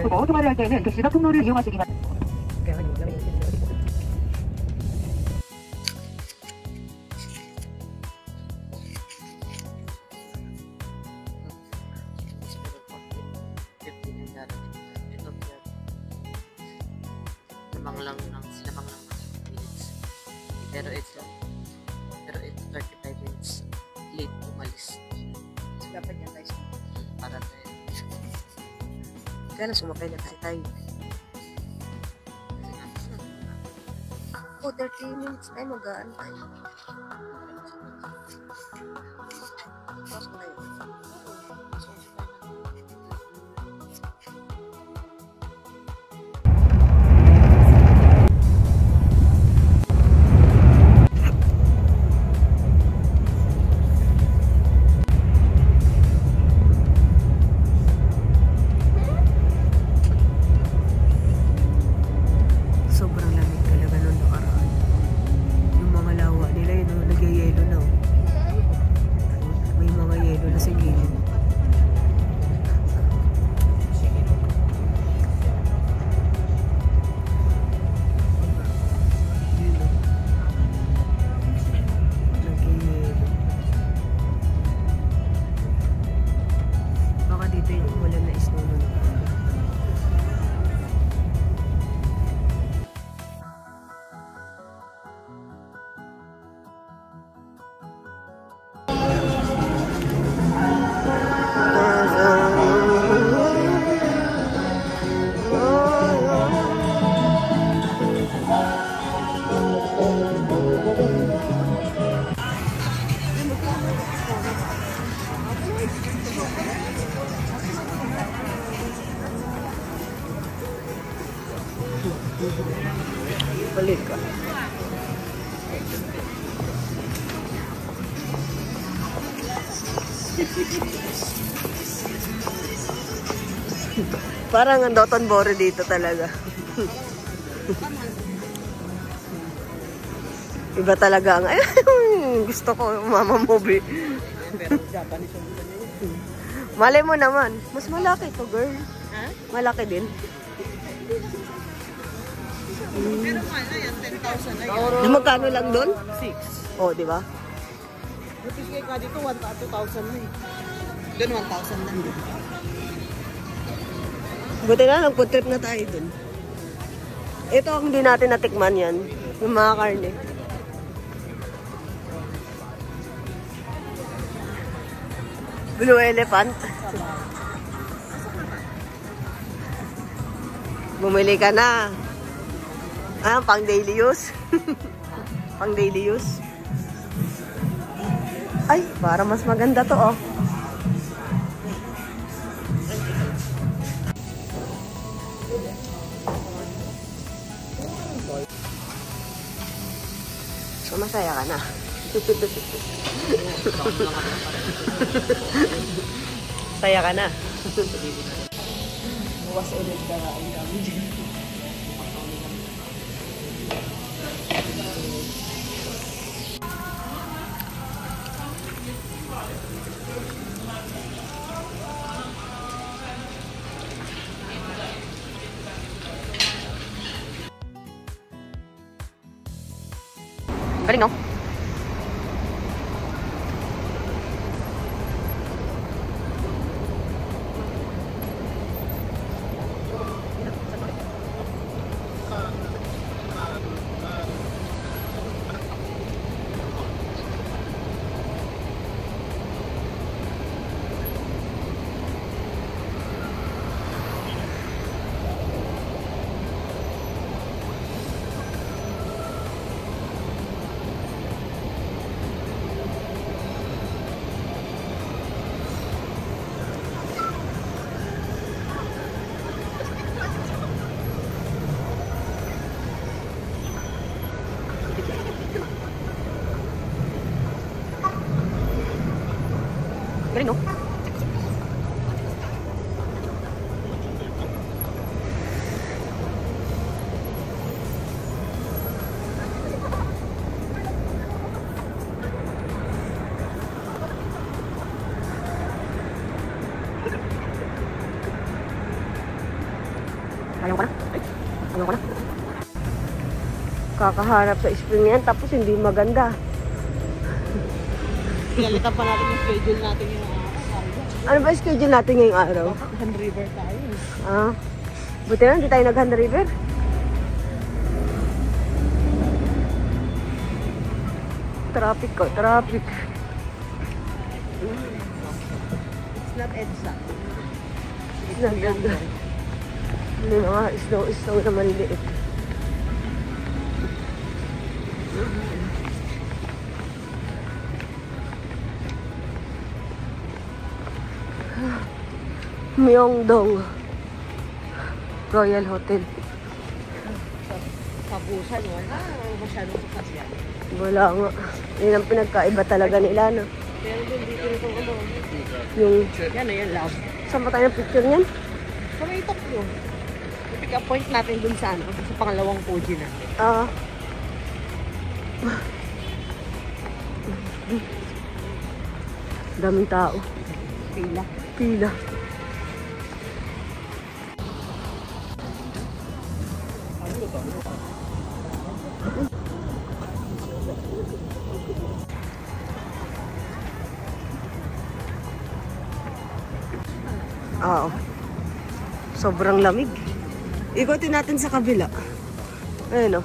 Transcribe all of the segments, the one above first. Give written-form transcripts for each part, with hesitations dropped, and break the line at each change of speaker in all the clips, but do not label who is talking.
앞으로 오토바이를 할 때에는 시각 통로를 이용하시기 바랍니다.
Lamang lang ng minutes. Pero ito 35 minutes late umalis.
So, dapat yan tayo
Para tayo. Kaya lang sumakay na kasi tayo. Oh, 30 minutes tayo mag-aan tayo. Pasok tayo. Balik ka. Parang ang Doton Bore dito talaga. Iba talaga ang gusto ko mama movie.
Pero Japanese yung
Malay mo naman, mas malaki to, girl.
Ha?
Malaki din.
Pero mahal na yan, 10,000 na yan.
Magkano lang doon?
6.
Oh, di ba?
Rupees kay ka dito, 2,000 na eh. Doon 1,000 na.
Buti na lang, food trip na tayo dun. Ito ang hindi natin natikman yan. Yung mga karne. Blue elephant. Bumili ka na. Ah, pang daily use. Pang daily use. Ay, para mas maganda to, oh. So, masaya ka na. Saya ka na.
Buwas ulit ka nga ang dami dyan.
Galing, no? Galing, no? Kakaharap sa spring yan, tapos hindi maganda.
Pinalitan pa natin yung schedule natin yung
Ano ba yung schedule natin ngayong araw?
Hand River tayo.
Ah, buti na, hindi tayo nag-Hand River. Traffic ko, traffic.
It's not EDSA.
Naganda. May mga snow na maliliit. Myeongdong Royal Hotel.
Sa Busan, wala. Masyadong sukas yan.
Wala nga. Yun ang pinagkaiba talaga nila, no?
Pero dun, dito rin itong ano.
Yung,
Yan, ayan lang.
saan ba tayo ng picture niyan?
Sa may Tokyo. I-pick up point natin dun sa ano, sa pangalawang Fuji na.
Ah. Daming tao.
Pila.
Pila. Oo. Sobrang lamig. Ikutin natin sa kabila. Ayun o.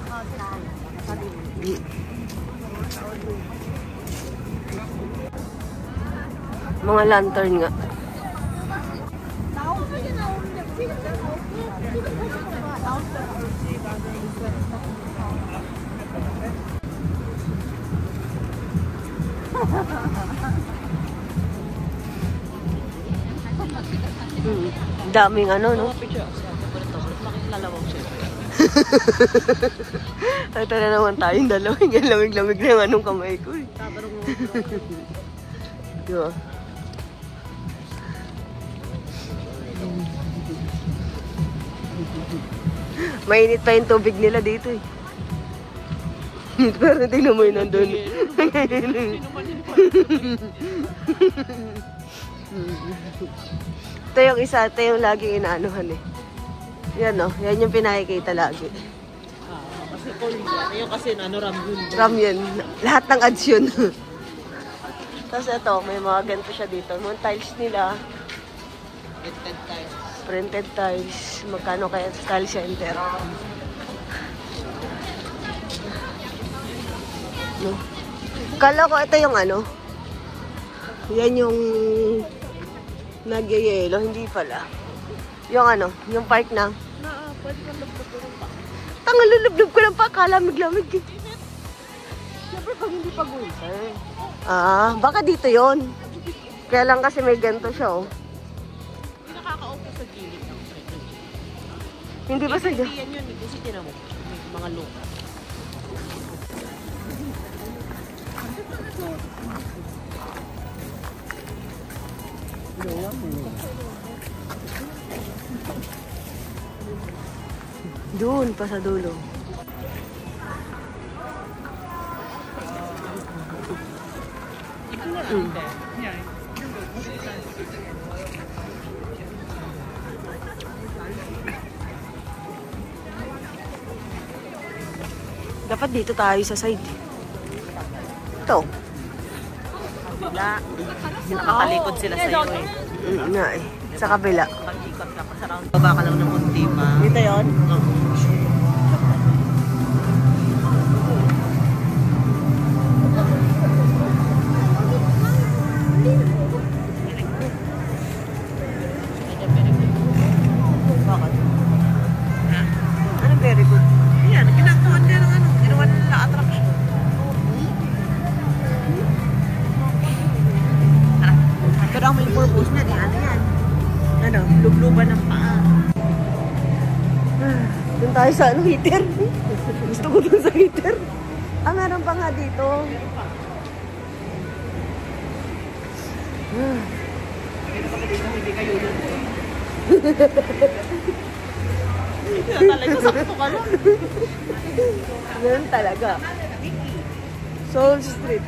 Mga lantern nga. Daming ano, no? Ito na naman tayong dalawa. Yung lamig-lamig na yung anong kamay ko.
Tatanong mo.
Diba? Mainit pa yung tubig nila dito eh. Pero tingnan mo yun nandun. Ito yung isa, ito yung lagi inaanuhan eh. Yan o, yan yung pinakikita lagi.
Kasi Korea. Yung kasi ano, Ramyun.
Ramyun. Lahat ng ads yun. Tapos ito, may mga ganito siya dito. Mga tiles nila.
Printed tiles.
Printed tiles. Magkano kaya sa tile center? No? Kala ko ito yung ano. Yan yung nagyayelo. Hindi pala. Yung ano, yung park na.
Pwede kang lublob pa.
Tanga, lulublob ko lang pa. Kalamig-lamig.
Siyempre pag hindi pag-winter.
Ah, baka dito yon. Kaya lang kasi may ganito siya, oh.
Hindi nakaka-open sa gilid ng trend.
Hindi ba sa...
Hindi yan yun. Kasi tinan mo. May mga lupa.
Doon pa sa dulo. Dapat dito tayo sa side. Ito.
Wala. Nakakalikod sila sa iyo eh.
Nga eh. Sa kabila.
Pag-ikot ka pa sa round. Baba ka lang ng unti pa.
Dito yun? Bakit?
Ha?
Ano very good?
Yan, ginagawan niya ng ano. Ginawa nila attraction. Pero ang may purpose niya, di ano yan. Ano, lubluban ng paa.
Doon tayo sa ano, heater. Gusto ko doon sa heater. Ah, meron pa nga dito.
Pero pag hindi kayo yun. Talaga, sakto ka lang.
Ganun talaga. Soul Street.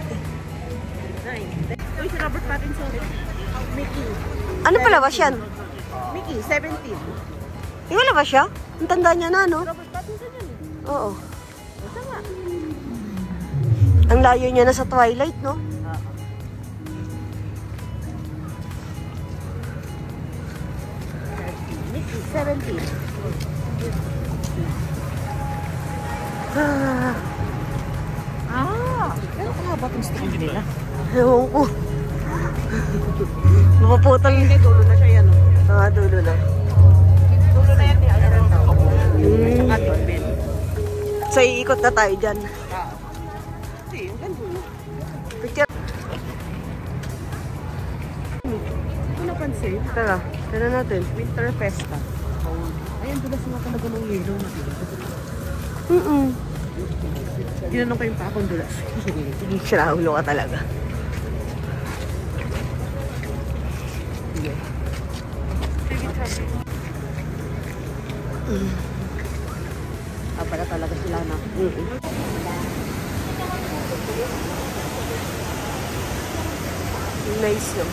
Nice. Uy, si Robert Pattinson. Mickey.
Ano palabas yan?
Mickey, 17.
Yung palabas siya? Ang tanda niya na, no?
Robert Pattinson yun.
Oo.
Basta nga.
Ang layo niya na sa Twilight, no?
This is 17. Pero kahaba itong string nila.
Ewan ko. Mapaputol.
Hindi, dulo na siya yan.
Dulo na.
Dulo na yan, di alam ang tao.
Hmm.
Saka doon, Ben.
So, iikot na tayo dyan.
Hindi, yung ganito.
Picture.
Hindi ko napansin.
Tara, tara natin.
Winter Festa. Ayan, dulas nga talaga ng yelo. Ginanong ko yung pakong dulas.
Sinaulo ka talaga.
Pala talaga sila na.
Nice, no?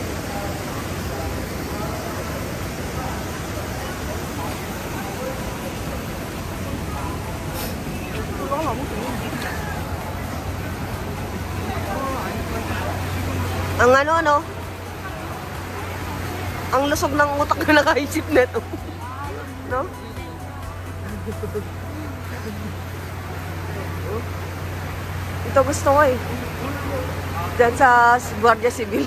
Ang ano? Ang lusog ng utak na nakaisip nito. No? Ito gusto ko eh. Diyan sa Guardia Civil.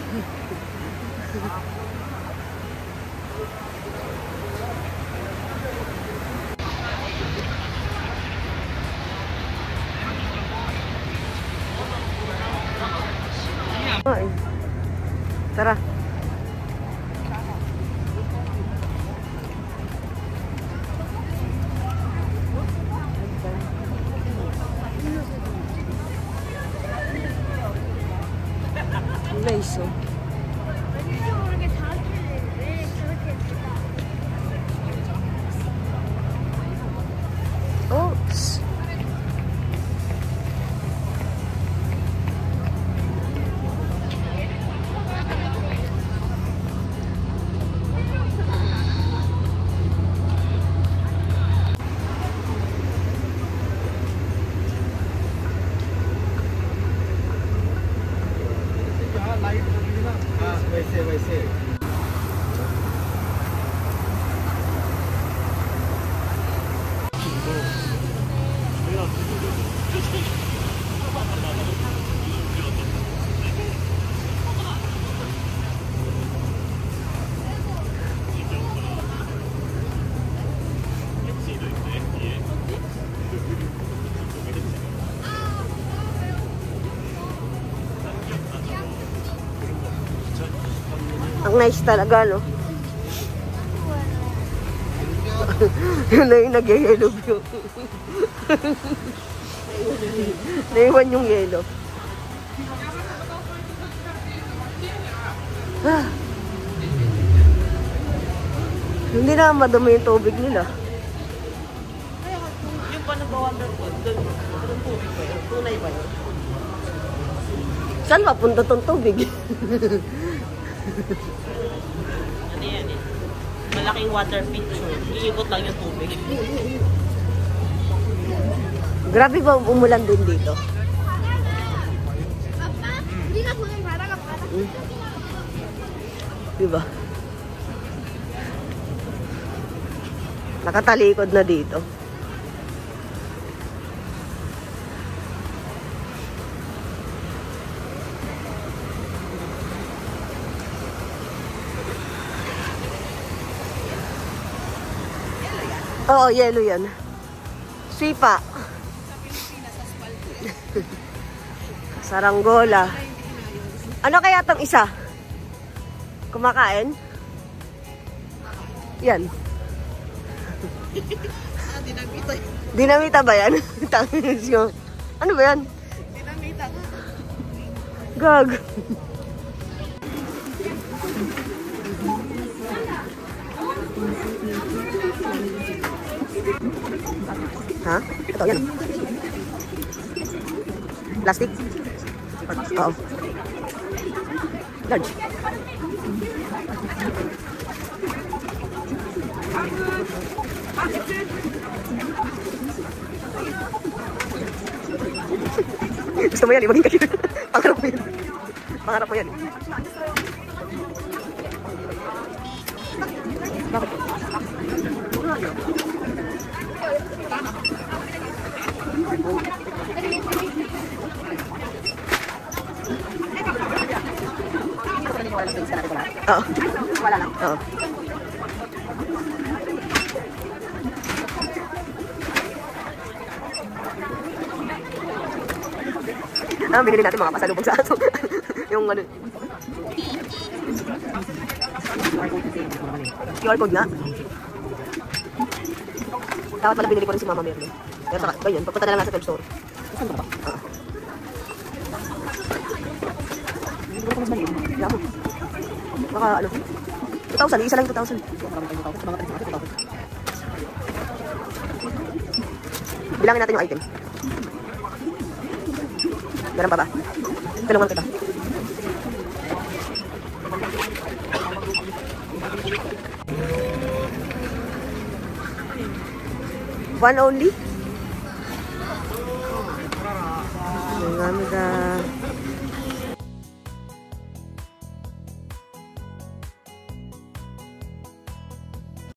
Ay. Tara. Nice, oh. Oops.
वैसे
Ang nice talaga, no? Yun na yung nag-yellow view. Naiwan yung yellow. Hindi na madumi yung tubig nila.
Yung pa nag-wonderful, doon tubig ba yun? Tunay ba yun?
Saan mapunta tong tubig?
Ano yan eh? Malaking water feature. Iikot lang yung tubig.
Grabe ba umulan din dito? Diba? Nakatalikod na dito. Oo, yellow yan. Sipa. Saranggola. Ano kaya tong isa? Kumakain? Yan.
Dinamita.
Dinamita ba yan? Ano ba yan?
Dinamita.
Gag. Ha? Ito, yan. Plastic? Oo. Large. Gusto mo yan, maging cashier. Pangarap mo yan. Pangarap mo yan. Bakit? Oo. Wala lang. Oo. Binili natin mga pasalubong sa aso. Yung ano. QR code nga. Dapat pala binili ko rin si Mama Merlin. Pero saka, ba yun? Pagpunta na lang nasa web store. Saan ba ba? Baka ano? 2,000. Isa lang 2,000. Bilangin natin yung item. Ganun pa ba? Tulungan kita. One only? 감사합니다.